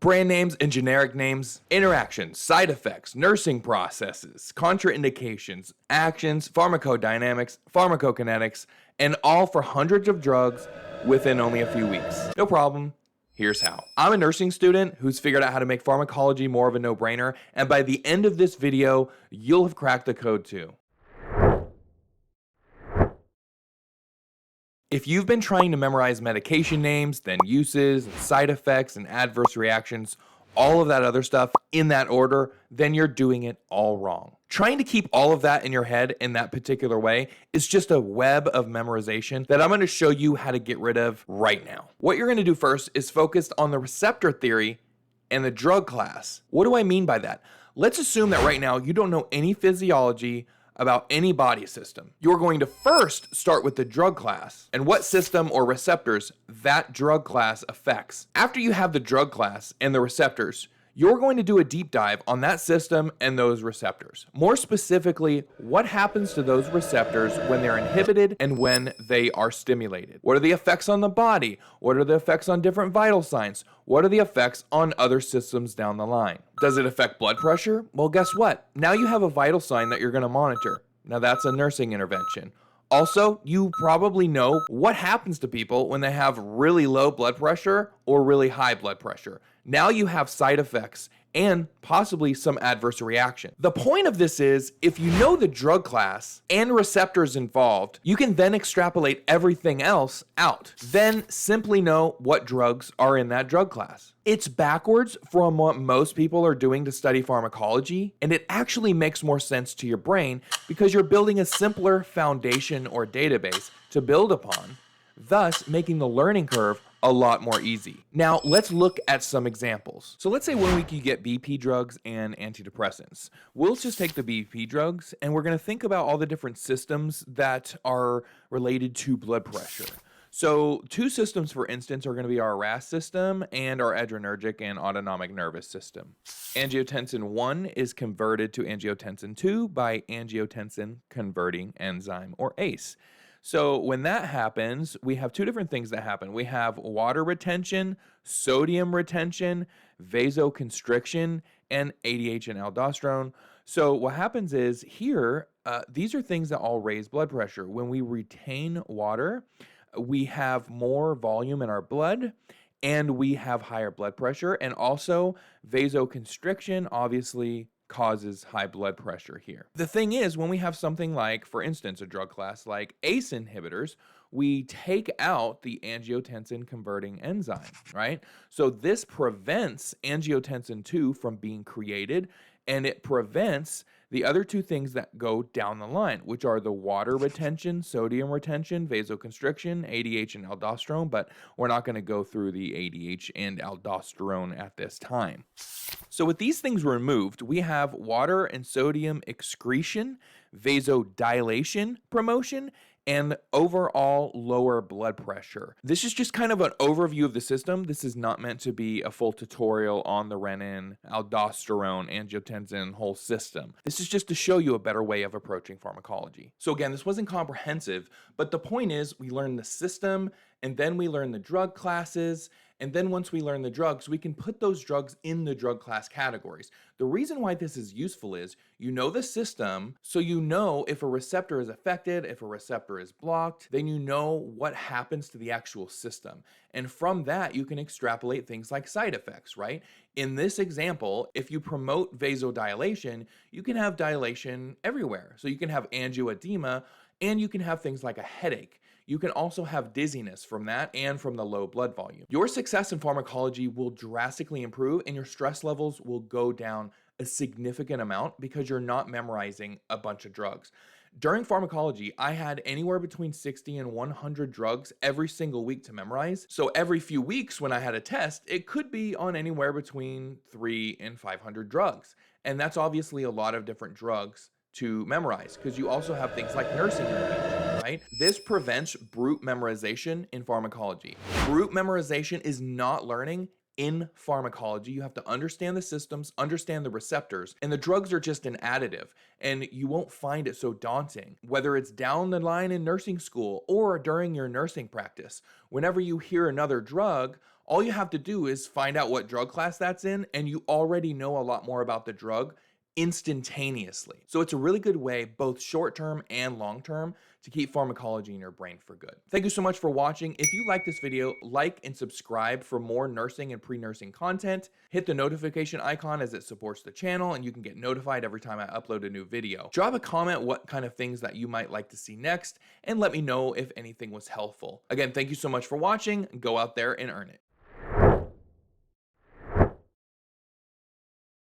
Brand names and generic names, interactions, side effects, nursing processes, contraindications, actions, pharmacodynamics, pharmacokinetics, and all for hundreds of drugs within only a few weeks. No problem. Here's how. I'm a nursing student who's figured out how to make pharmacology more of a no-brainer, and by the end of this video, you'll have cracked the code too. If you've been trying to memorize medication names, then uses, and side effects, and adverse reactions, all of that other stuff in that order, then you're doing it all wrong. Trying to keep all of that in your head in that particular way is just a web of memorization that I'm going to show you how to get rid of right now. What you're going to do first is focus on the receptor theory and the drug class. What do I mean by that? Let's assume that right now you don't know any physiology about any body system. You're going to first start with the drug class and what system or receptors that drug class affects. After you have the drug class and the receptors, you're going to do a deep dive on that system and those receptors. More specifically, what happens to those receptors when they're inhibited and when they are stimulated? What are the effects on the body? What are the effects on different vital signs? What are the effects on other systems down the line? Does it affect blood pressure? Well, guess what? Now you have a vital sign that you're going to monitor. Now that's a nursing intervention. Also, you probably know what happens to people when they have really low blood pressure or really high blood pressure. Now you have side effects and possibly some adverse reaction. The point of this is, if you know the drug class and receptors involved, you can then extrapolate everything else out. Then simply know what drugs are in that drug class. It's backwards from what most people are doing to study pharmacology, and it actually makes more sense to your brain because you're building a simpler foundation or database to build upon, thus making the learning curve a lot more easy. Now, let's look at some examples. So let's say 1 week you get BP drugs and antidepressants. We'll just take the BP drugs and we're going to think about all the different systems that are related to blood pressure. So two systems, for instance, are going to be our RAS system and our adrenergic and autonomic nervous system. Angiotensin 1 is converted to angiotensin 2 by angiotensin converting enzyme, or ACE. So when that happens, we have two different things that happen. We have water retention, sodium retention, vasoconstriction, and ADH and aldosterone. So what happens is here, these are things that all raise blood pressure. When we retain water, we have more volume in our blood and we have higher blood pressure. And also vasoconstriction obviously causes high blood pressure here. The thing is, when we have something like, for instance, a drug class like ACE inhibitors, we take out the angiotensin converting enzyme, right? So this prevents angiotensin 2 from being created, and it prevents the other two things that go down the line, which are the water retention, sodium retention, vasoconstriction, ADH and aldosterone, but we're not going to go through the ADH and aldosterone at this time. So with these things removed, we have water and sodium excretion, vasodilation promotion, and overall lower blood pressure. This is just kind of an overview of the system. This is not meant to be a full tutorial on the renin, aldosterone, angiotensin whole system. This is just to show you a better way of approaching pharmacology. So again, this wasn't comprehensive, but the point is we learn the system and then we learn the drug classes. And then once we learn the drugs, we can put those drugs in the drug class categories. The reason why this is useful is you know the system, so you know if a receptor is affected, if a receptor is blocked, then you know what happens to the actual system. And from that, you can extrapolate things like side effects, right? In this example, if you promote vasodilation, you can have dilation everywhere. So you can have angioedema, and you can have things like a headache. You can also have dizziness from that and from the low blood volume. Your success in pharmacology will drastically improve and your stress levels will go down a significant amount because you're not memorizing a bunch of drugs. During pharmacology, I had anywhere between 60 and 100 drugs every single week to memorize. So every few weeks when I had a test, it could be on anywhere between 300 and 500 drugs. And that's obviously a lot of different drugs to memorize because you also have things like nursing intervention, right? This prevents brute memorization in pharmacology. Brute memorization is not learning in pharmacology. You have to understand the systems, understand the receptors, and the drugs are just an additive, and you won't find it so daunting. Whether it's down the line in nursing school or during your nursing practice, whenever you hear another drug, All you have to do is find out what drug class that's in, and you already know a lot more about the drug instantaneously. So it's a really good way, both short term and long term, to keep pharmacology in your brain for good. Thank you so much for watching. If you like this video, like and subscribe for more nursing and pre-nursing content. Hit the notification icon as it supports the channel and you can get notified every time I upload a new video. Drop a comment what kind of things that you might like to see next and let me know if anything was helpful. Again, thank you so much for watching. Go out there and earn it.